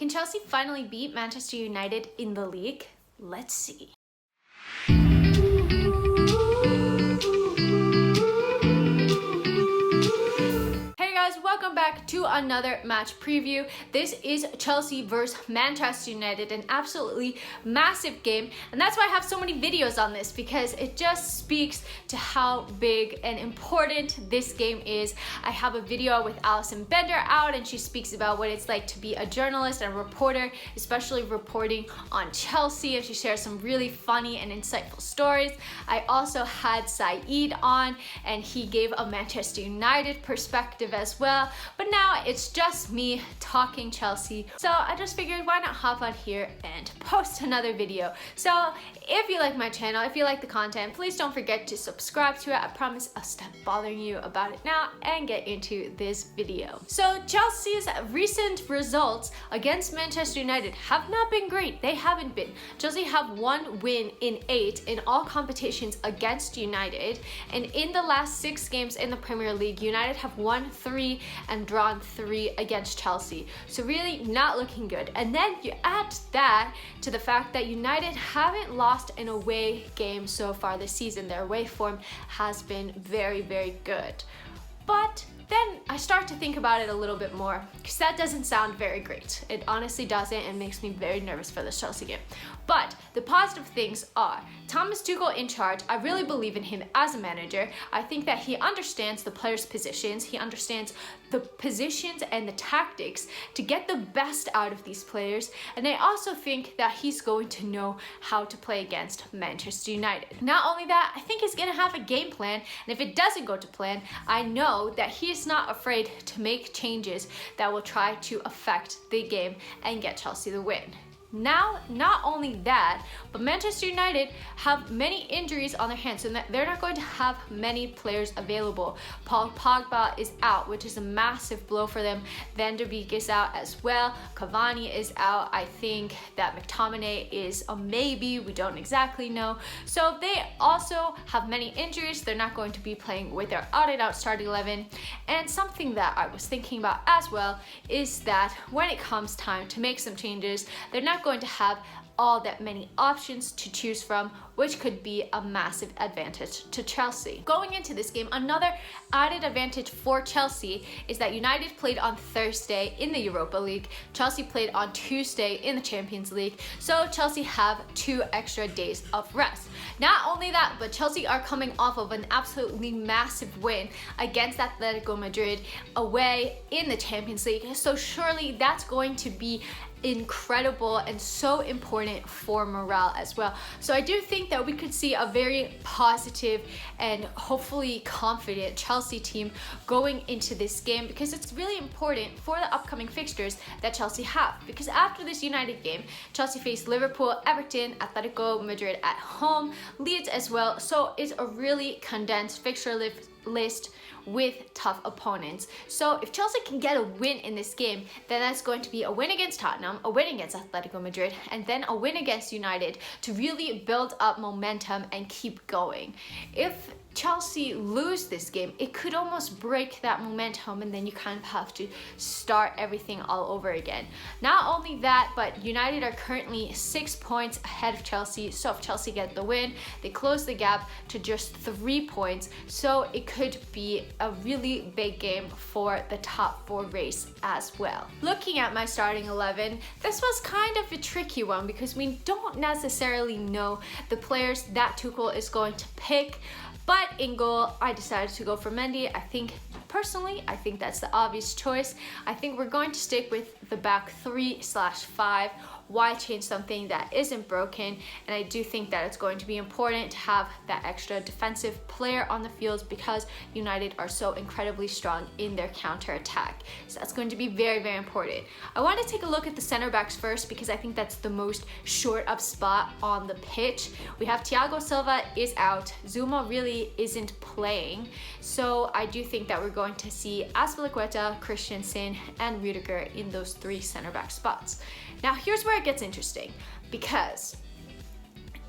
Can Chelsea finally beat Manchester United in the league? Let's see. Welcome back to another match preview. This is Chelsea versus Manchester United, an absolutely massive game, and that's why I have so many videos on this, because it just speaks to how big and important this game is. I have a video with Alison Bender out, and she speaks about what it's like to be a journalist and a reporter, especially reporting on Chelsea, and she shares some really funny and insightful stories. I also had Saeed on, and he gave a Manchester United perspective as well. But now it's just me talking Chelsea, so I just figured why not hop on here and post another video. So if you like my channel, if you like the content, please don't forget to subscribe to it. I promise I'll stop bothering you about it now and get into this video. So Chelsea's recent results against Manchester United have not been great. They haven't been. Chelsea have one win in 8 in all competitions against United, and in the last 6 games in the Premier League, United have won 3 and drawn 3 against Chelsea. So really not looking good. And then you add that to the fact that United haven't lost an away game so far this season. Their away form has been very, very good. But then I start to think about it a little bit more, because that doesn't sound very great. It honestly doesn't, and makes me very nervous for this Chelsea game. But the positive things are Thomas Tuchel in charge. I really believe in him as a manager. I think that he understands the players' positions. He understands the positions and the tactics to get the best out of these players. And I also think that he's going to know how to play against Manchester United. Not only that, I think he's going to have a game plan. And if it doesn't go to plan, I know that he's not afraid to make changes that will try to affect the game and get Chelsea the win. Now, not only that, but Manchester United have many injuries on their hands, so they're not going to have many players available. Paul Pogba is out, which is a massive blow for them. Van der Beek is out as well. Cavani is out. I think that McTominay is a maybe. We don't exactly know. So they also have many injuries. They're not going to be playing with their out-and-out starting 11. And something that I was thinking about as well is that when it comes time to make some changes, they're not going to have all that many options to choose from, which could be a massive advantage to Chelsea. Going into this game, another added advantage for Chelsea is that United played on Thursday in the Europa League. Chelsea played on Tuesday in the Champions League. So Chelsea have 2 extra days of rest. Not only that, but Chelsea are coming off of an absolutely massive win against Atletico Madrid away in the Champions League. So surely that's going to be incredible and so important for morale as well. So I do think that we could see a very positive and hopefully confident Chelsea team going into this game, because it's really important for the upcoming fixtures that Chelsea have. Because after this United game, Chelsea face Liverpool, Everton, Atletico Madrid at home, Leeds as well. So it's a really condensed fixture list with tough opponents. So if Chelsea can get a win in this game, then that's going to be a win against Tottenham, a win against Atletico Madrid, and then a win against United to really build up momentum and keep going. If Chelsea lose this game, it could almost break that momentum, and then you kind of have to start everything all over again. Not only that, but United are currently 6 points ahead of Chelsea. So if Chelsea get the win, they close the gap to just 3 points. So it could be a really big game for the top 4 race as well. Looking at my starting 11, this was kind of a tricky one because we don't necessarily know the players that Tuchel is going to pick. But in goal, I decided to go for Mendy. I think that's the obvious choice. I think we're going to stick with the back 3/5. Why change something that isn't broken? And I do think that it's going to be important to have that extra defensive player on the field, because United are so incredibly strong in their counter-attack. So that's going to be very, very important. I want to take a look at the center backs first, because I think that's the most shored up spot on the pitch. We have Thiago Silva is out. Zuma really isn't playing. So I do think that we're going to see Azpilicueta, Christensen, and Rudiger in those 3 center back spots. Now here's where it gets interesting, because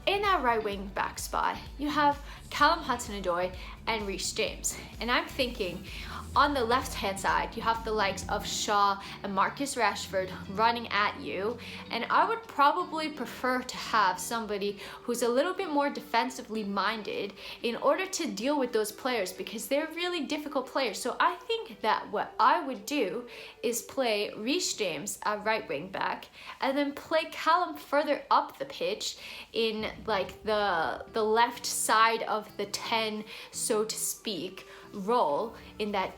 in that right wing back spot, you have Callum Hudson-Odoi and Reece James. And I'm thinking, on the left-hand side, you have the likes of Shaw and Marcus Rashford running at you. And I would probably prefer to have somebody who's a little bit more defensively minded in order to deal with those players, because they're really difficult players. So I think that what I would do is play Reece James at right wing back, and then play Callum further up the pitch in like the left side of the 10, so to speak, role in that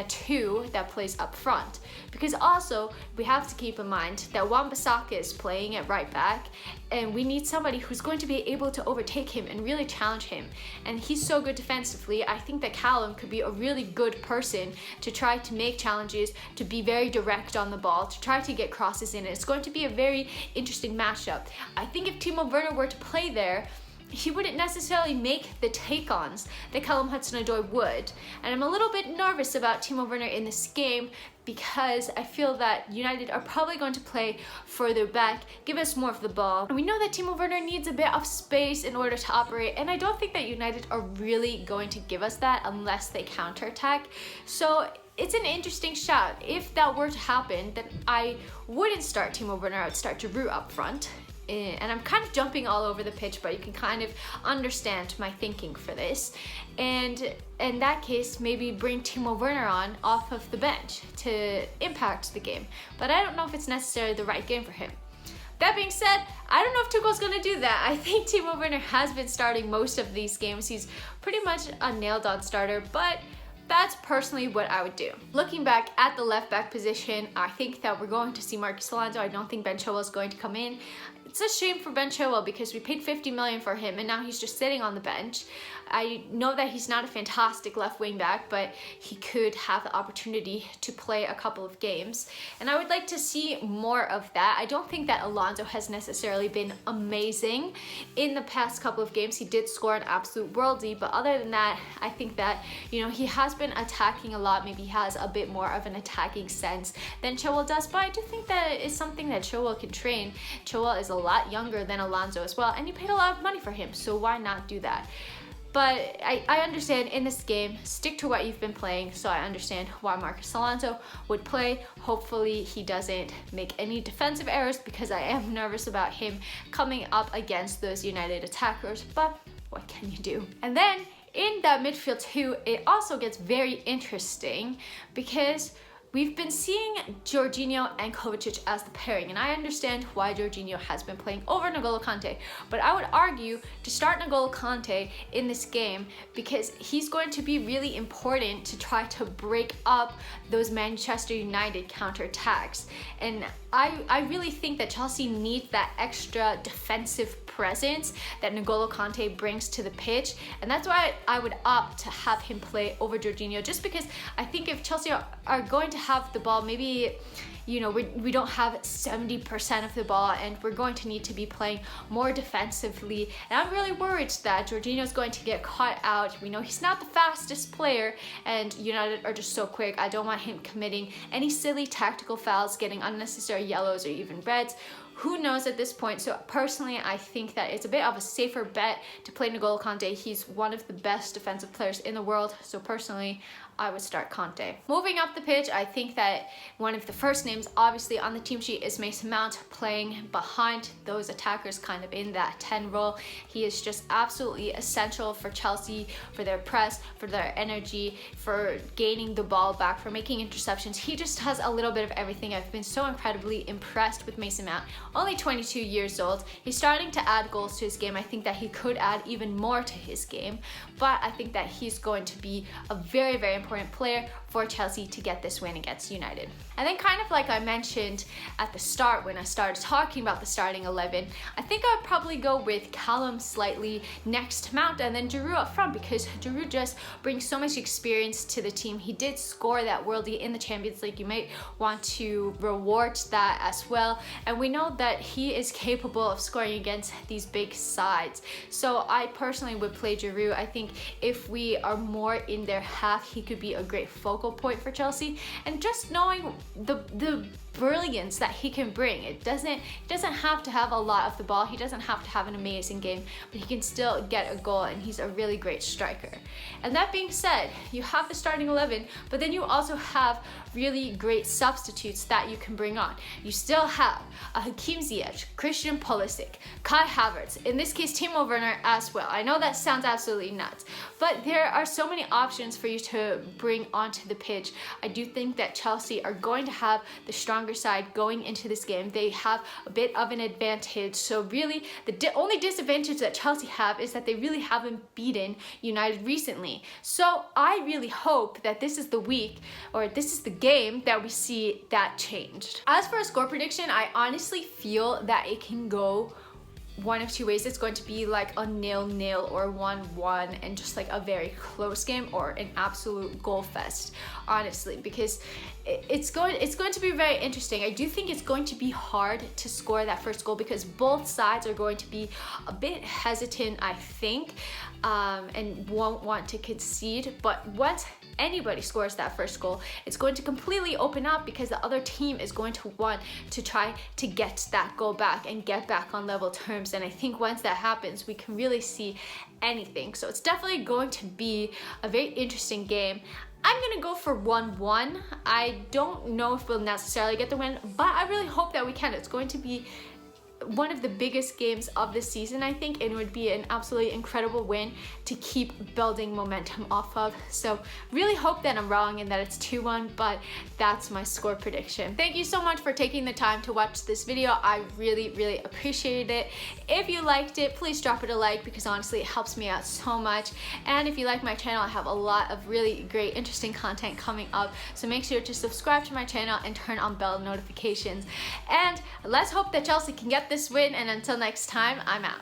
two that plays up front. Because also we have to keep in mind that Wan-Bissaka is playing at right back, and we need somebody who's going to be able to overtake him and really challenge him, and he's so good defensively. I think that Callum could be a really good person to try to make challenges, to be very direct on the ball, to try to get crosses in. It's going to be a very interesting matchup. I think if Timo Werner were to play there, he wouldn't necessarily make the take-ons that Callum Hudson-Odoi would. And I'm a little bit nervous about Timo Werner in this game, because I feel that United are probably going to play further back, give us more of the ball. And we know that Timo Werner needs a bit of space in order to operate, and I don't think that United are really going to give us that unless they counterattack. So it's an interesting shout. If that were to happen, then I wouldn't start Timo Werner, I would start Giroud up front. And I'm kind of jumping all over the pitch, but you can kind of understand my thinking for this. And in that case, maybe bring Timo Werner on off of the bench to impact the game. But I don't know if it's necessarily the right game for him. That being said, I don't know if Tuchel's gonna do that. I think Timo Werner has been starting most of these games. He's pretty much a nailed-on starter, but that's personally what I would do. Looking back at the left back position, I think that we're going to see Marcos Alonso. I don't think Ben Chilwell is going to come in. It's a shame for Ben Chilwell because we paid 50 million for him and now he's just sitting on the bench. I know that he's not a fantastic left wing back, but he could have the opportunity to play a couple of games. And I would like to see more of that. I don't think that Alonso has necessarily been amazing in the past couple of games. He did score an absolute worldie, but other than that, I think that, you know, he has been attacking a lot. Maybe he has a bit more of an attacking sense than Chilwell does, but I do think that it is something that Chilwell can train. Chilwell is a lot younger than Alonso as well, and you paid a lot of money for him, so why not do that? But I understand in this game, stick to what you've been playing, so I understand why Marcos Alonso would play. Hopefully he doesn't make any defensive errors, because I am nervous about him coming up against those United attackers, but what can you do? And then in that midfield too, it also gets very interesting because we've been seeing Jorginho and Kovacic as the pairing, and I understand why Jorginho has been playing over N'Golo Kante, but I would argue to start N'Golo Kante in this game because he's going to be really important to try to break up those Manchester United counterattacks. And I really think that Chelsea needs that extra defensive presence that N'Golo Kante brings to the pitch, and that's why I would opt to have him play over Jorginho, just because I think if Chelsea are going to have the ball, maybe, you know, we don't have 70% of the ball and we're going to need to be playing more defensively, and I'm really worried that Jorginho is going to get caught out. We know he's not the fastest player and United are just so quick. I don't want him committing any silly tactical fouls, getting unnecessary yellows or even reds. Who knows at this point? So personally, I think that it's a bit of a safer bet to play N'Golo Kante. He's one of the best defensive players in the world, so personally, I would start Kante. Moving up the pitch, I think that one of the first names obviously on the team sheet is Mason Mount, playing behind those attackers, kind of in that 10 role. He is just absolutely essential for Chelsea, for their press, for their energy, for gaining the ball back, for making interceptions. He just has a little bit of everything. I've been so incredibly impressed with Mason Mount. Only 22 years old. He's starting to add goals to his game. I think that he could add even more to his game, but I think that he's going to be a very, very important player for Chelsea to get this win against United. And then, kind of like I mentioned at the start when I started talking about the starting 11, I think I would probably go with Callum slightly next to Mount and then Giroud up front, because Giroud just brings so much experience to the team. He did score that worldie in the Champions League. You might want to reward that as well, and we know that he is capable of scoring against these big sides. So I personally would play Giroud. I think if we are more in their half, he could be a great focal point for Chelsea. And just knowing the brilliance that he can bring. He doesn't have to have a lot of the ball. He doesn't have to have an amazing game, but he can still get a goal, and he's a really great striker. And that being said, you have the starting 11, but then you also have really great substitutes that you can bring on. You still have Hakim Ziyech, Christian Pulisic, Kai Havertz, in this case Timo Werner as well. I know that sounds absolutely nuts, but there are so many options for you to bring onto the pitch. I do think that Chelsea are going to have the stronger side going into this game. They have a bit of an advantage. So really, the only disadvantage that Chelsea have is that they really haven't beaten United recently. So I really hope that this is the week, or this is the game, that we see that changed. As for a score prediction, I honestly feel that it can go one of two ways. It's going to be like a 0-0 or 1-1 and just like a very close game, or an absolute goal fest, honestly, because it's going to be very interesting. I do think it's going to be hard to score that first goal because both sides are going to be a bit hesitant, I think, and won't want to concede. But once anybody scores that first goal, it's going to completely open up because the other team is going to want to try to get that goal back and get back on level terms. And I think once that happens, we can really see anything. So it's definitely going to be a very interesting game. I'm gonna go for 1-1. I don't know if we'll necessarily get the win, but I really hope that we can. It's going to be one of the biggest games of the season, I think, and it would be an absolutely incredible win to keep building momentum off of. So really hope that I'm wrong and that it's 2-1, but that's my score prediction. Thank you so much for taking the time to watch this video. I really appreciated it. If you liked it, please drop it a like, because honestly it helps me out so much. And if you like my channel, I have a lot of really great interesting content coming up, so make sure to subscribe to my channel and turn on bell notifications. And let's hope that Chelsea can get this win, and until next time, I'm out.